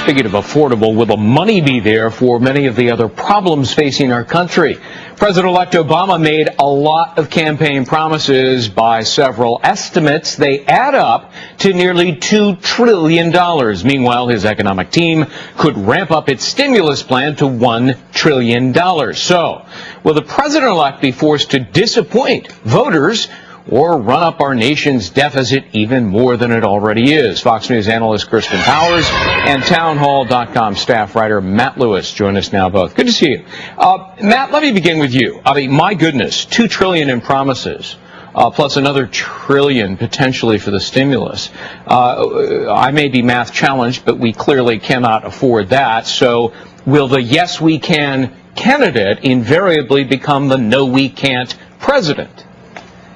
Speaking of affordable, will the money be there for many of the other problems facing our country? President-elect Obama made a lot of campaign promises. By several estimates, they add up to nearly $2 trillion. Meanwhile, his economic team could ramp up its stimulus plan to $1 trillion. So, will the president-elect be forced to disappoint voters or run up our nation's deficit even more than it already is? Fox News analyst Kirsten Powers and townhall.com staff writer Matt Lewis join us now both. Good to see you. Matt, let me begin with you. I mean, my goodness, $2 trillion in promises. Plus another $1 trillion potentially for the stimulus. I may be math challenged, but we clearly cannot afford that. So will the yes we can candidate invariably become the no we can't president?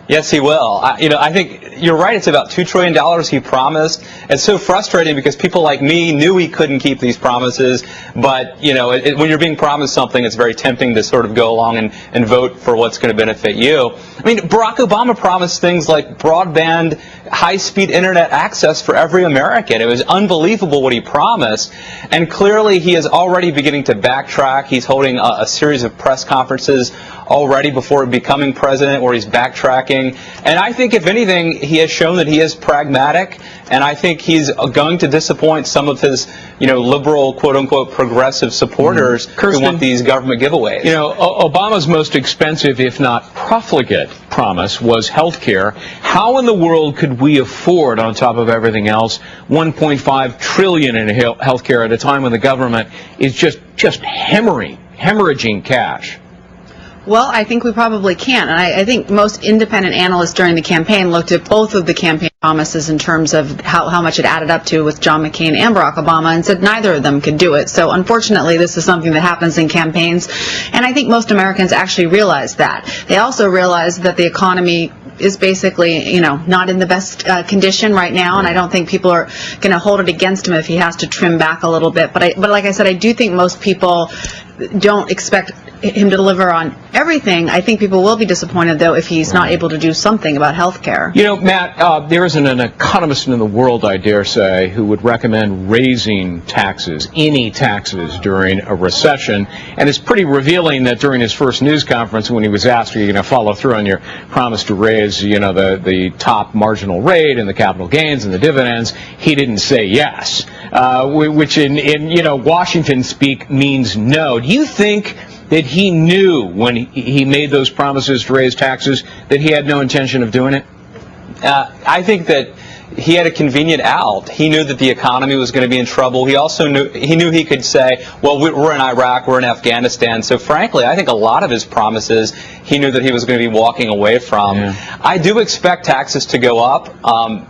Yes, he will. I think you're right. It's about $2 trillion he promised. It's so frustrating because people like me knew he couldn't keep these promises. But, when you're being promised something, it's very tempting to sort of go along and vote for what's going to benefit you. I mean, Barack Obama promised things like broadband, high-speed internet access for every American. It was unbelievable what he promised. And clearly he is already beginning to backtrack. He's holding a series of press conferences already before becoming president where he's backtracking. And I think, if anything, he has shown that he is pragmatic. And I think he's going to disappoint some of his, liberal, quote-unquote, progressive supporters who want these government giveaways. Obama's most expensive, if not profligate, promise was health care. How in the world could we afford, on top of everything else, $1.5 trillion in health care at a time when the government is just hemorrhaging cash? Well, I think we probably can. And I think most independent analysts during the campaign looked at both of the campaign promises in terms of how much it added up to with John McCain and Barack Obama, and said neither of them could do it. So unfortunately, this is something that happens in campaigns. And I think most Americans actually realize that. They also realize that the economy is basically, not in the best condition right now, and I don't think people are going to hold it against him if he has to trim back a little bit. But like I said, I do think most people don't expect him to deliver on everything. I think people will be disappointed, though, if he's not able to do something about health care. Matt, there isn't an economist in the world, I dare say, who would recommend raising taxes, any taxes, during a recession. And it's pretty revealing that during his first news conference, when he was asked, are you going to follow through on your promise to raise, the top marginal rate and the capital gains and the dividends, he didn't say yes, which in Washington speak means no. Do you think that he knew when he made those promises to raise taxes that he had no intention of doing it? I think that he had a convenient out. He knew that the economy was going to be in trouble. He also knew he could say, well, we're in Iraq, we're in Afghanistan. So frankly, I think a lot of his promises he knew that he was going to be walking away from. Yeah. I do expect taxes to go up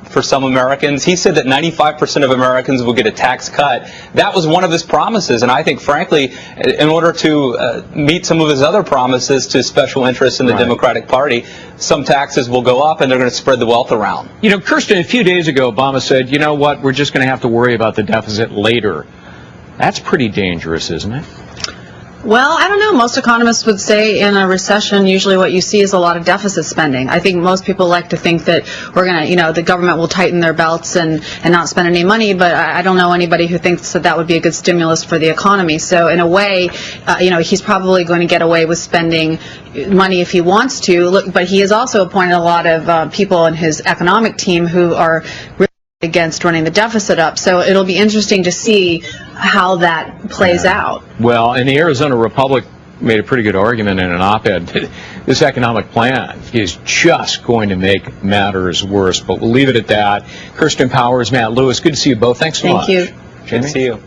for some Americans. He said that 95% of Americans will get a tax cut. That was one of his promises. And I think, frankly, in order to meet some of his other promises to special interests in the Democratic Party, some taxes will go up and they're going to spread the wealth around. Kirsten, a few days ago, Obama said, you know what, we're just going to have to worry about the deficit later. That's pretty dangerous, isn't it? Well, I don't know. Most economists would say in a recession, usually what you see is a lot of deficit spending. I think most people like to think that we're going to, the government will tighten their belts and not spend any money, but I don't know anybody who thinks that would be a good stimulus for the economy. So in a way, he's probably going to get away with spending money if he wants to. But he has also appointed a lot of people in his economic team who are really against running the deficit up. So it'll be interesting to see how that plays out. Well, and the Arizona Republic made a pretty good argument in an op-ed that this economic plan is just going to make matters worse. But we'll leave it at that. Kirsten Powers, Matt Lewis, good to see you both. Thanks so much. Thank you. Good to see you.